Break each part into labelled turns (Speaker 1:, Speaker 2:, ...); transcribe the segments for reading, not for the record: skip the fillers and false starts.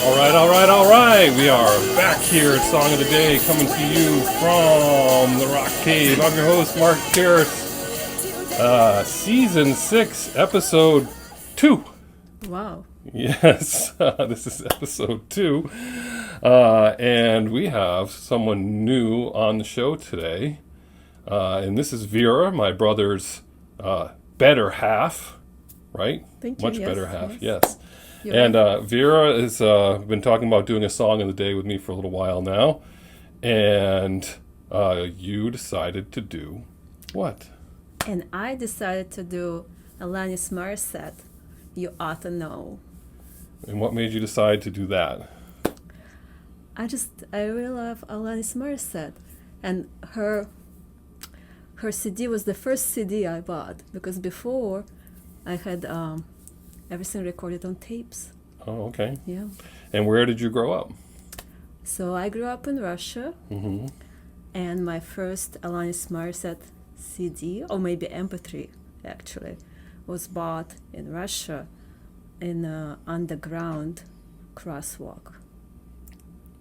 Speaker 1: All right. We are back here at Song of the Day, coming to you from the Rock Cave. I'm your host, Mark Pierce. Season 6, Episode 2.
Speaker 2: Wow.
Speaker 1: Yes, this is Episode 2. And we have someone new on the show today. And this is Vera, my brother's better half, right?
Speaker 2: Thank you.
Speaker 1: Much better half, yes.
Speaker 2: You're
Speaker 1: And Vera has been talking about doing a song of the day with me for a little while now. And you decided to do what?
Speaker 2: And I decided to do Alanis Morissette, You Oughta Know.
Speaker 1: And what made you decide to do that?
Speaker 2: I really love Alanis Morissette. And her CD was the first CD I bought, because before I had everything recorded on tapes.
Speaker 1: Oh, okay.
Speaker 2: Yeah.
Speaker 1: And where did you grow up?
Speaker 2: So I grew up in Russia,
Speaker 1: Mm-hmm.
Speaker 2: and my first Alanis Morissette CD, or maybe MP3 actually, was bought in Russia in an underground crosswalk.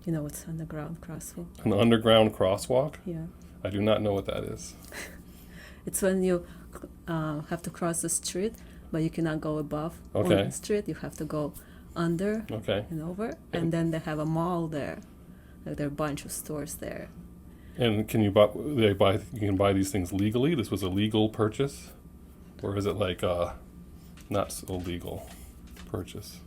Speaker 2: You know what's underground crosswalk?
Speaker 1: An underground crosswalk?
Speaker 2: Yeah.
Speaker 1: I do not know what that is.
Speaker 2: It's when you have to cross the street, but you cannot go above on
Speaker 1: Okay.
Speaker 2: the street. You have to go under
Speaker 1: Okay.
Speaker 2: and over, and then they have a mall there. Like there are a bunch of stores there.
Speaker 1: And can you can buy these things legally? This was a legal purchase? Or is it like not so legal purchase?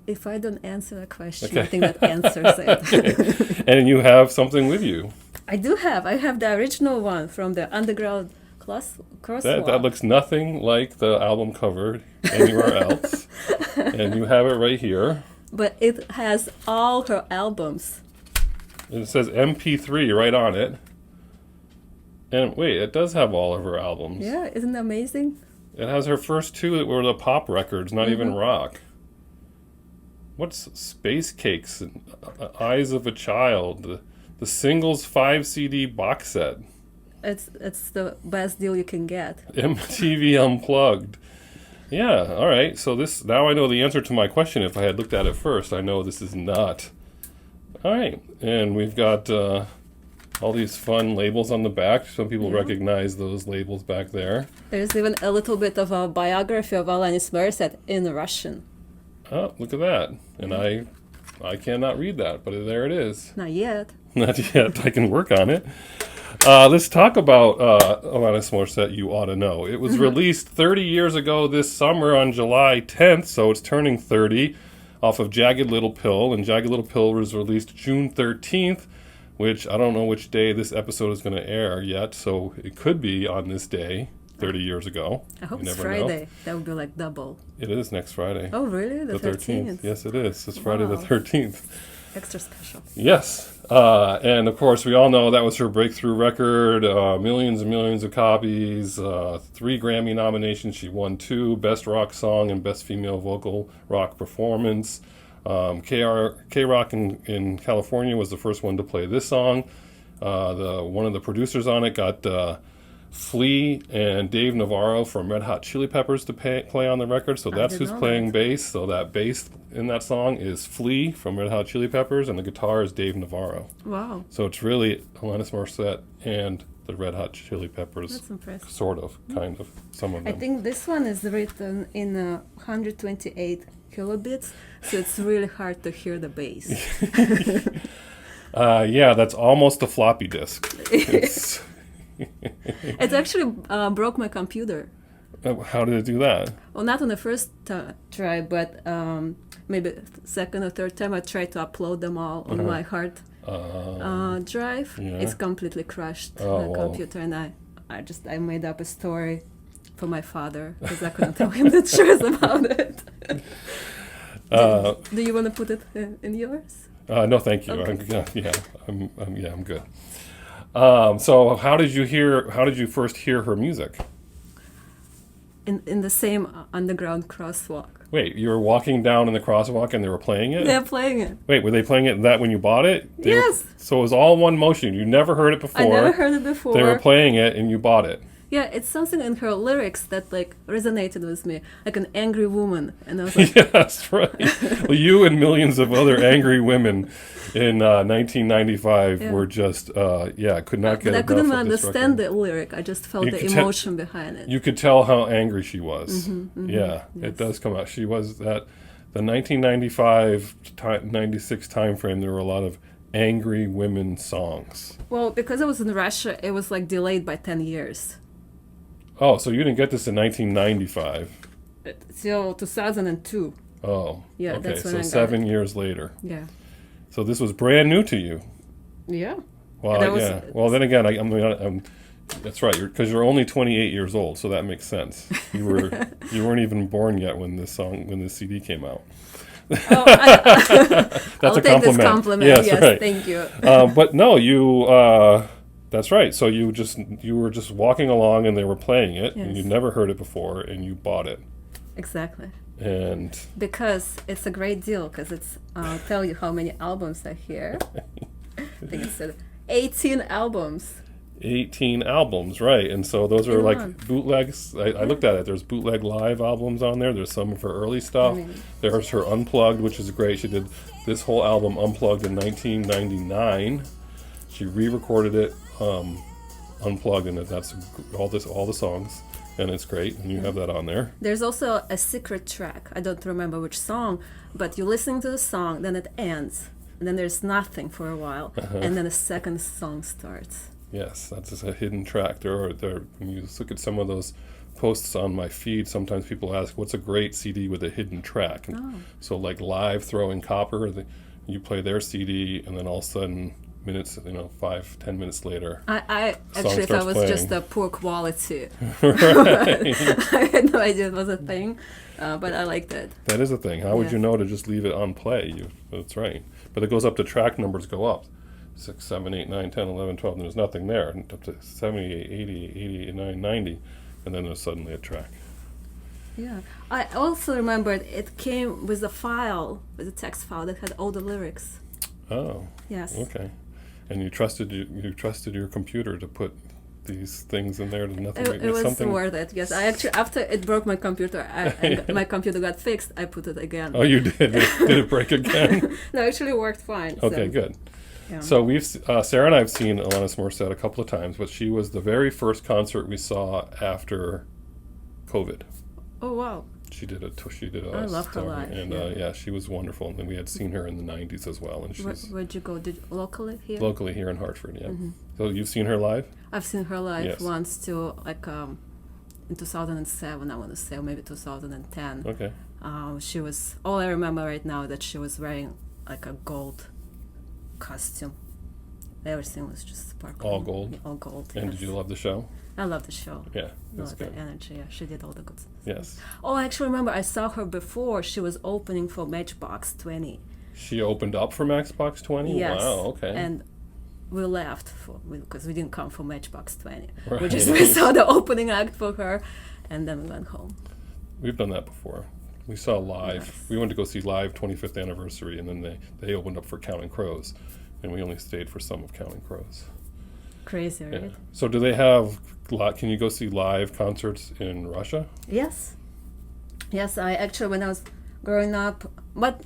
Speaker 2: If I don't answer a question,
Speaker 1: Okay.
Speaker 2: I think that answers it.
Speaker 1: And you have something with you.
Speaker 2: I have the original one from the underground crosswalk.
Speaker 1: That looks nothing like the album cover anywhere else. And you have it right here.
Speaker 2: But it has all her albums.
Speaker 1: And it says MP3 right on it. And wait, it does have all of her albums.
Speaker 2: Yeah, isn't that amazing?
Speaker 1: It has her first two that were the pop records, not even rock. What's Space Cakes and Eyes of a Child? The singles 5 CD box set.
Speaker 2: It's the best deal you can get.
Speaker 1: MTV Unplugged. Yeah, all right. So now I know the answer to my question. If I had looked at it first, I know this is not. All right, and we've got all these fun labels on the back. Some people recognize those labels back there.
Speaker 2: There's even a little bit of a biography of Alanis Morissette in Russian.
Speaker 1: Oh, look at that. And I cannot read that, but there it is.
Speaker 2: Not yet.
Speaker 1: Not yet. I can work on it. Let's talk about Alanis Morissette, You Oughta Know. It was released 30 years ago this summer on July 10th, so it's turning 30, off of Jagged Little Pill. And Jagged Little Pill was released June 13th, which I don't know which day this episode is going to air yet, so it could be on this day, 30 years ago.
Speaker 2: I hope
Speaker 1: You
Speaker 2: it's
Speaker 1: never know.
Speaker 2: Friday. That would be like double.
Speaker 1: It is next Friday.
Speaker 2: Oh, really? The 13th?
Speaker 1: Yes, it is. It's Friday the
Speaker 2: Wow.
Speaker 1: 13th.
Speaker 2: Extra special.
Speaker 1: Yes. And of course, we all know that was her breakthrough record, millions and millions of copies, 3 Grammy nominations. She won 2, Best Rock Song and Best Female Vocal Rock Performance. K-Rock in California was the first one to play this song. One of the producers on it got Flea and Dave Navarro from Red Hot Chili Peppers to play on the record, so that's who's playing bass. So that bass in that song is Flea from Red Hot Chili Peppers, and the guitar is Dave Navarro.
Speaker 2: Wow.
Speaker 1: So it's really Alanis Morissette and the Red Hot Chili Peppers.
Speaker 2: That's impressive.
Speaker 1: Sort of, kind of, some of
Speaker 2: I
Speaker 1: them.
Speaker 2: think this one is written in 128 kilobits, so it's really hard to hear the bass.
Speaker 1: Yeah, that's almost a floppy disk. It's,
Speaker 2: It actually broke my computer.
Speaker 1: how did it do that?
Speaker 2: Well, not on the first try, but maybe second or third time I tried to upload them all on my hard drive.
Speaker 1: Yeah.
Speaker 2: It's completely crushed
Speaker 1: Oh,
Speaker 2: the
Speaker 1: wow.
Speaker 2: computer, and I made up a story for my father because I couldn't tell him the truth about it. Do you want to put it in yours?
Speaker 1: No, thank you.
Speaker 2: Okay.
Speaker 1: I'm good. So how did you first hear her music?
Speaker 2: In the same underground crosswalk.
Speaker 1: Wait, you were walking down in the crosswalk and they were playing it?
Speaker 2: They're playing it.
Speaker 1: Wait, were they playing it that when you bought it?
Speaker 2: Yes.
Speaker 1: So it was all one motion. You never heard it before.
Speaker 2: I never heard it before.
Speaker 1: They were playing it and you bought it.
Speaker 2: Yeah, it's something in her lyrics that like resonated with me, like an angry woman, and I was like,
Speaker 1: Yes, right. Well, you and millions of other angry women in 1995
Speaker 2: Yeah.
Speaker 1: were just, could not get
Speaker 2: but I
Speaker 1: enough
Speaker 2: couldn't
Speaker 1: of this
Speaker 2: understand
Speaker 1: record.
Speaker 2: the lyric. I just felt
Speaker 1: You
Speaker 2: the
Speaker 1: could tell-
Speaker 2: emotion behind it.
Speaker 1: You could tell how angry she was. Yeah,
Speaker 2: Yes.
Speaker 1: it does come out. She was that the 1995 96 time frame. There were a lot of angry women songs.
Speaker 2: Well, because I was in Russia, it was like delayed by 10 years.
Speaker 1: Oh, so you didn't get this in 1995?
Speaker 2: Till 2002.
Speaker 1: Oh,
Speaker 2: Yeah,
Speaker 1: okay.
Speaker 2: that's when
Speaker 1: So
Speaker 2: I got
Speaker 1: 7 years later.
Speaker 2: Yeah.
Speaker 1: So this was brand new to you.
Speaker 2: Yeah.
Speaker 1: Well,
Speaker 2: That was-
Speaker 1: yeah. Well, then again, I'm that's right. Because you're only 28 years old, so that makes sense. You weren't even born yet when this CD came out.
Speaker 2: Oh,
Speaker 1: That's
Speaker 2: I'll
Speaker 1: a
Speaker 2: take this
Speaker 1: compliment.
Speaker 2: compliment. Yes,
Speaker 1: right.
Speaker 2: thank you.
Speaker 1: But no, you. That's right. So you were just walking along, and they were playing it, and
Speaker 2: Yes.
Speaker 1: you'd never heard it before, and you bought it.
Speaker 2: Exactly.
Speaker 1: And
Speaker 2: Because it's a great deal, because I'll tell you how many albums are here. I think it said 18 albums.
Speaker 1: 18 albums, right? And so those are
Speaker 2: In
Speaker 1: like
Speaker 2: one.
Speaker 1: bootlegs. I looked at it. There's bootleg live albums on there. There's some of her early stuff. There's her unplugged, which is great. She did this whole album unplugged in 1999. She re-recorded it unplugged, and that's all the songs, and it's great. And you have that on there.
Speaker 2: There's also a secret track. I don't remember which song, but you're listening to the song, then it ends, and then there's nothing for a while, and then a second song starts.
Speaker 1: Yes, that's just a hidden track. When you look at some of those posts on my feed, sometimes people ask, "What's a great CD with a hidden track?" And so, like Live, Throwing Copper, you play their CD, and then all of a sudden, 5-10 minutes later,
Speaker 2: I
Speaker 1: song
Speaker 2: actually thought it
Speaker 1: starts
Speaker 2: was
Speaker 1: playing.
Speaker 2: just a poor quality.
Speaker 1: Right.
Speaker 2: I had no idea it was a thing, but I liked it.
Speaker 1: That is a thing. How would
Speaker 2: Yeah.
Speaker 1: you know to just leave it on play? That's right. But it goes up to track numbers go up. 6, 7, 8, 9, 10, 11, 12, and there's nothing there. And up to 78, 80, 89, 90, and then there's suddenly a track.
Speaker 2: Yeah. I also remembered it came with a file, with a text file that had all the lyrics.
Speaker 1: Oh,
Speaker 2: Yes.
Speaker 1: okay. And you trusted your computer to put these things in there to nothing.
Speaker 2: It was
Speaker 1: something.
Speaker 2: worth it. Yes, I actually after it broke my computer, my computer got fixed. I put it again.
Speaker 1: Oh, you did. Did it break again?
Speaker 2: No, it actually worked fine.
Speaker 1: Okay,
Speaker 2: so,
Speaker 1: good.
Speaker 2: Yeah.
Speaker 1: So Sarah and I have seen Alanis Morissette a couple of times, but she was the very first concert we saw after COVID.
Speaker 2: Oh wow.
Speaker 1: She did a
Speaker 2: I love her
Speaker 1: song,
Speaker 2: live,
Speaker 1: and
Speaker 2: yeah.
Speaker 1: she was wonderful. And we had seen her in the '90s as well, and she's
Speaker 2: Where'd you go? Locally here?
Speaker 1: locally here in Hartford. Yeah. So you've seen her live?
Speaker 2: I've seen her live
Speaker 1: Yes.
Speaker 2: once too, like in 2007. I want to say, or maybe 2010.
Speaker 1: Okay.
Speaker 2: She was. All I remember right now that she was wearing like a gold costume. Everything was just sparkling.
Speaker 1: All gold?
Speaker 2: All gold.
Speaker 1: And
Speaker 2: yes.
Speaker 1: did you love the show?
Speaker 2: I love the show.
Speaker 1: Yeah, that's
Speaker 2: Love the
Speaker 1: good.
Speaker 2: energy. Yeah, she did all the good stuff.
Speaker 1: Yes.
Speaker 2: Oh, I actually remember I saw her before. She was opening for Matchbox 20.
Speaker 1: She opened up for Matchbox 20?
Speaker 2: Yes.
Speaker 1: Wow, okay.
Speaker 2: And we left because we didn't come for Matchbox 20.
Speaker 1: Right.
Speaker 2: We saw the opening act for her, and then we went home.
Speaker 1: We've done that before. We saw Live.
Speaker 2: Nice.
Speaker 1: We went to go see Live 25th anniversary, and then they opened up for Counting Crows, and we only stayed for some of Counting Crows.
Speaker 2: Crazy, right?
Speaker 1: Yeah. So do they have? Can you go see live concerts in Russia?
Speaker 2: Yes. Yes, I actually when I was growing up, but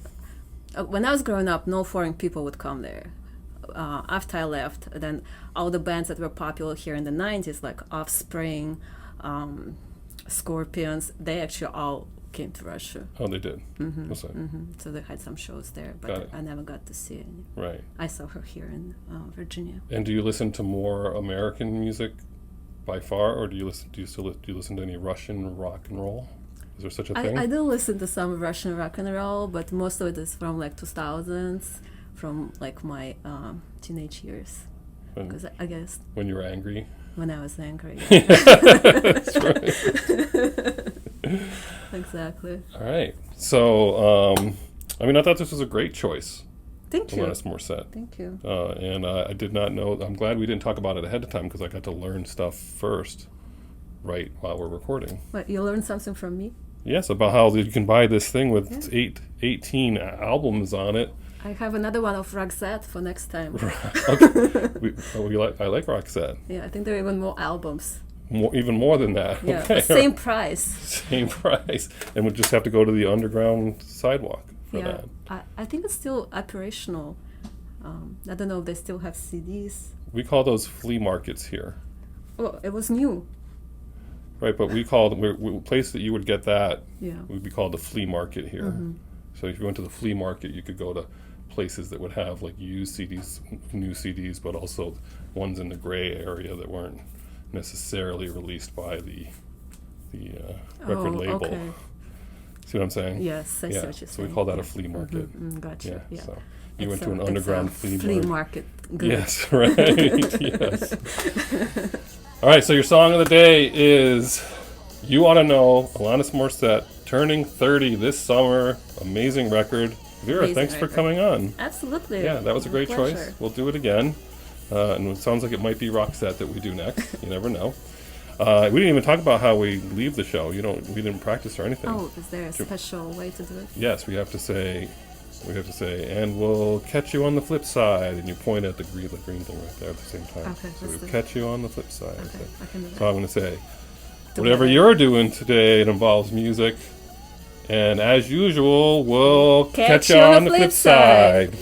Speaker 2: when I was growing up, no foreign people would come there. After I left, then all the bands that were popular here in the 90s, like Offspring, Scorpions, they actually all came to Russia.
Speaker 1: Oh, they did. What's that?
Speaker 2: So they had some shows there,
Speaker 1: Got
Speaker 2: but
Speaker 1: it.
Speaker 2: I never got to see any.
Speaker 1: Right.
Speaker 2: I saw her here in Virginia.
Speaker 1: And do you listen to more American music by far, or do you listen to any Russian rock and roll? Is there such a thing?
Speaker 2: I do listen to some Russian rock and roll, but most of it is from like 2000s, from like my teenage years.
Speaker 1: When,
Speaker 2: Because I guess
Speaker 1: when you were angry?
Speaker 2: when I was angry.
Speaker 1: That's right.
Speaker 2: Exactly.
Speaker 1: All right. So, I thought this was a great choice,
Speaker 2: Thank you.
Speaker 1: Alanis Morissette.
Speaker 2: Thank you.
Speaker 1: And I did not know. I'm glad we didn't talk about it ahead of time because I got to learn stuff first, right while we're recording.
Speaker 2: What, you learned something from me?
Speaker 1: Yes, about how you can buy this thing with 18 albums on it.
Speaker 2: I have another one of Roxette for next time.
Speaker 1: Okay. I like Roxette.
Speaker 2: Yeah, I think there are even more albums.
Speaker 1: even more than that.
Speaker 2: Yeah,
Speaker 1: Okay.
Speaker 2: same price.
Speaker 1: Same price. And we'll just have to go to the underground sidewalk for
Speaker 2: Yeah,
Speaker 1: that.
Speaker 2: I think it's still operational. I don't know if they still have CDs.
Speaker 1: We call those flea markets here.
Speaker 2: Oh, it was new.
Speaker 1: Right, but we call the place that you would get that
Speaker 2: Yeah.
Speaker 1: would be called the flea market here.
Speaker 2: Mm-hmm.
Speaker 1: So if you went to the flea market, you could go to places that would have like used CDs, new CDs, but also ones in the gray area that weren't necessarily released by the record label.
Speaker 2: Okay.
Speaker 1: See what I'm saying?
Speaker 2: Yes, I see
Speaker 1: Yeah.
Speaker 2: what you're
Speaker 1: So
Speaker 2: saying.
Speaker 1: we call that
Speaker 2: yeah.
Speaker 1: a flea market.
Speaker 2: Gotcha.
Speaker 1: Yeah.
Speaker 2: Yeah.
Speaker 1: So you went
Speaker 2: It's
Speaker 1: to an
Speaker 2: it's
Speaker 1: underground
Speaker 2: a
Speaker 1: flea market.
Speaker 2: market. Good.
Speaker 1: Yes, right. Yes. All right, so your song of the day is You Oughta Know, Alanis Morissette, turning 30 this summer. Amazing record. Vera,
Speaker 2: Amazing
Speaker 1: thanks for
Speaker 2: record.
Speaker 1: coming on.
Speaker 2: Absolutely.
Speaker 1: Yeah, that was a great
Speaker 2: Pleasure.
Speaker 1: choice. We'll do it again. And it sounds like it might be Roxette that we do next. You never know. We didn't even talk about how we leave the show. We didn't practice or anything.
Speaker 2: Oh, is there a special way to do it?
Speaker 1: Yes, we have to say, and we'll catch you on the flip side. And you point at the green thing right there at the same time.
Speaker 2: Okay,
Speaker 1: So
Speaker 2: let's
Speaker 1: we'll
Speaker 2: do
Speaker 1: catch you on the flip side.
Speaker 2: Okay, I can do that.
Speaker 1: So I'm going to say,
Speaker 2: Do
Speaker 1: whatever
Speaker 2: it.
Speaker 1: you're doing today, it involves music. And as usual, we'll catch you on the flip side.